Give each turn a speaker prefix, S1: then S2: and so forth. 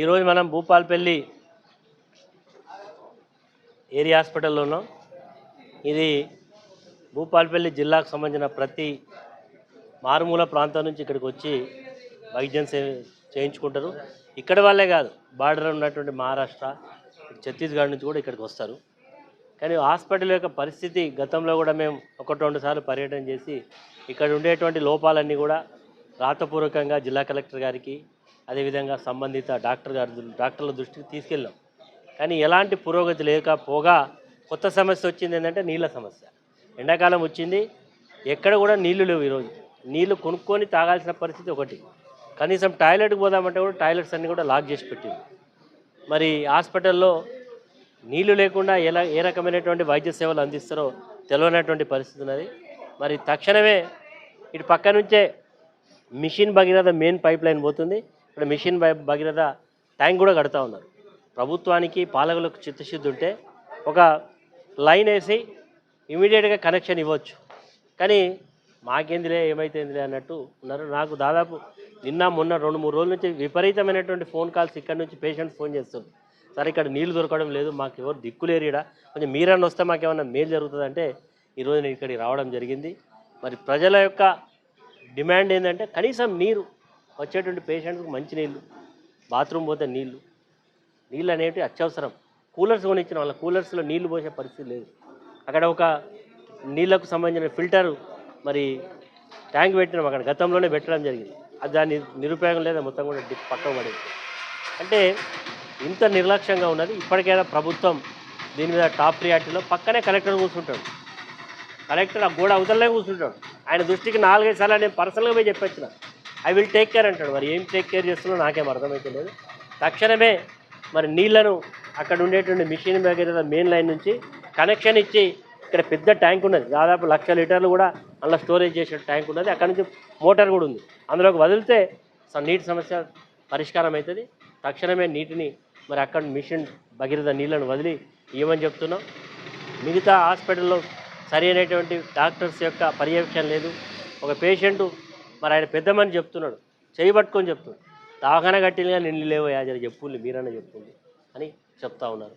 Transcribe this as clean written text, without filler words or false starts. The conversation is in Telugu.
S1: ఈరోజు మనం భూపాల్పల్లి ఏరియా హాస్పిటల్లో ఉన్నాం. ఇది భూపాల్పల్లి జిల్లాకు సంబంధించిన ప్రతి మారుమూల ప్రాంతం నుంచి ఇక్కడికి వచ్చి వైద్యం చేయించుకుంటారు. ఇక్కడ వాళ్ళే కాదు, బార్డర్ ఉన్నటువంటి మహారాష్ట్ర, ఛత్తీస్గఢ్ నుంచి కూడా ఇక్కడికి వస్తారు. కానీ హాస్పిటల్ యొక్క పరిస్థితి గతంలో కూడా మేము 1-2 సార్లు పర్యటన చేసి ఇక్కడ ఉండేటువంటి లోపాలన్నీ కూడా రాతపూర్వకంగా జిల్లా కలెక్టర్ గారికి, అదేవిధంగా సంబంధిత డాక్టర్ల దృష్టికి తీసుకెళ్ళాం. కానీ ఎలాంటి పురోగతి లేకపోగా కొత్త సమస్య వచ్చింది. ఏంటంటే నీళ్ళ సమస్య. ఎండాకాలం వచ్చింది, ఎక్కడ కూడా నీళ్లు లేవు. ఈరోజు నీళ్లు కొనుక్కొని తాగాల్సిన పరిస్థితి ఒకటి. కనీసం టాయిలెట్కి పోదామంటే కూడా టాయిలెట్స్ అన్నీ కూడా లాక్ చేసి పెట్టింది. మరి హాస్పిటల్లో నీళ్లు లేకుండా ఏ రకమైనటువంటి వైద్య సేవలు అందిస్తారో తెలియనటువంటి పరిస్థితి ఉన్నది. మరి తక్షణమే ఇటు పక్క నుంచే mission Bhagiratha main pipeline పోతుంది. ఇక్కడ మిషన్ భగీరథ ట్యాంక్ కూడా కడతా ఉన్నారు. ప్రభుత్వానికి పాలకులకు చిత్తశుద్ధి ఉంటే ఒక లైన్ వేసి ఇమీడియట్గా కనెక్షన్ ఇవ్వచ్చు. కానీ మాకేందిలే, ఏమైతేందిలే అన్నట్టు ఉన్నారు. నాకు దాదాపు నిన్న మొన్న 2-3 రోజుల నుంచి విపరీతమైనటువంటి ఫోన్ కాల్స్ ఇక్కడ నుంచి పేషెంట్స్ ఫోన్ చేస్తుంది. సరే ఇక్కడ నీళ్లు దొరకడం లేదు, మాకు ఎవరు దిక్కులేరీడా, కొంచెం మీరన్నా వస్తే మాకేమన్నా మేలు జరుగుతుందంటే ఈరోజు నేను ఇక్కడికి రావడం జరిగింది. మరి ప్రజల యొక్క డిమాండ్ ఏంటంటే కనీసం నీరు, వచ్చేటువంటి పేషెంట్స్కి మంచి నీళ్ళు, బాత్రూమ్ పోతే నీళ్ళు అనేవి అత్యవసరం. కూలర్స్ కొనిచ్చిన వాళ్ళ కూలర్స్లో నీళ్లు పోసే పరిస్థితి లేదు. అక్కడ ఒక నీళ్లకు సంబంధించిన ఫిల్టర్ మరి ట్యాంక్ పెట్టినాం, అక్కడ గతంలోనే పెట్టడం జరిగింది. అది దాన్ని నిరుపయోగం లేదా మొత్తం కూడా పక్కన పడేది. అంటే ఇంత నిర్లక్ష్యంగా ఉన్నది. ఇప్పటికైనా ప్రభుత్వం దీని మీద టాప్ ప్రియారిటీలో, పక్కనే కలెక్టర్ కూర్చుంటాడు. కలెక్టర్ ఆ గోడ అవతలనే కూర్చుంటాడు. ఆయన దృష్టికి 4-5 సార్లు నేను పర్సనల్గా పోయి చెప్పొచ్చిన, ఐ విల్ టేక్ కేర్ అంటాడు. మరి ఏం టేక్ కేర్ చేస్తున్నాడో నాకేం అర్థమైతే లేదు. తక్షణమే మరి నీళ్లను అక్కడ ఉండేటువంటి మిషన్ దగ్గర మెయిన్ లైన్ నుంచి కనెక్షన్ ఇచ్చి, ఇక్కడ పెద్ద ట్యాంక్ ఉన్నది, దాదాపు 1,00,000 లీటర్లు కూడా అందులో స్టోరేజ్ చేసే ట్యాంక్ ఉన్నది. అక్కడ నుంచి మోటార్ కూడా ఉంది. అందులోకి వదిలితే నీటి సమస్య పరిష్కారం అవుతుంది. తక్షణమే నీటిని మరి అక్కడ మిషన్ భగీరథ నీళ్లను వదిలి ఇవ్వమని చెప్తున్నాం. మిగతా హాస్పిటల్లో సరి అయినటువంటి డాక్టర్స్ యొక్క పర్యవేక్షణ లేదు. ఒక పేషెంటు మరి ఆయన పెద్దమని చెప్తున్నాడు, చేయబట్టుకొని చెప్తున్నాడు, దవాఖాన కట్టినగా నిన్ను లేవో యాజరి చెప్పుంది, మీరన్నా చెప్పుంది అని చెప్తా ఉన్నారు.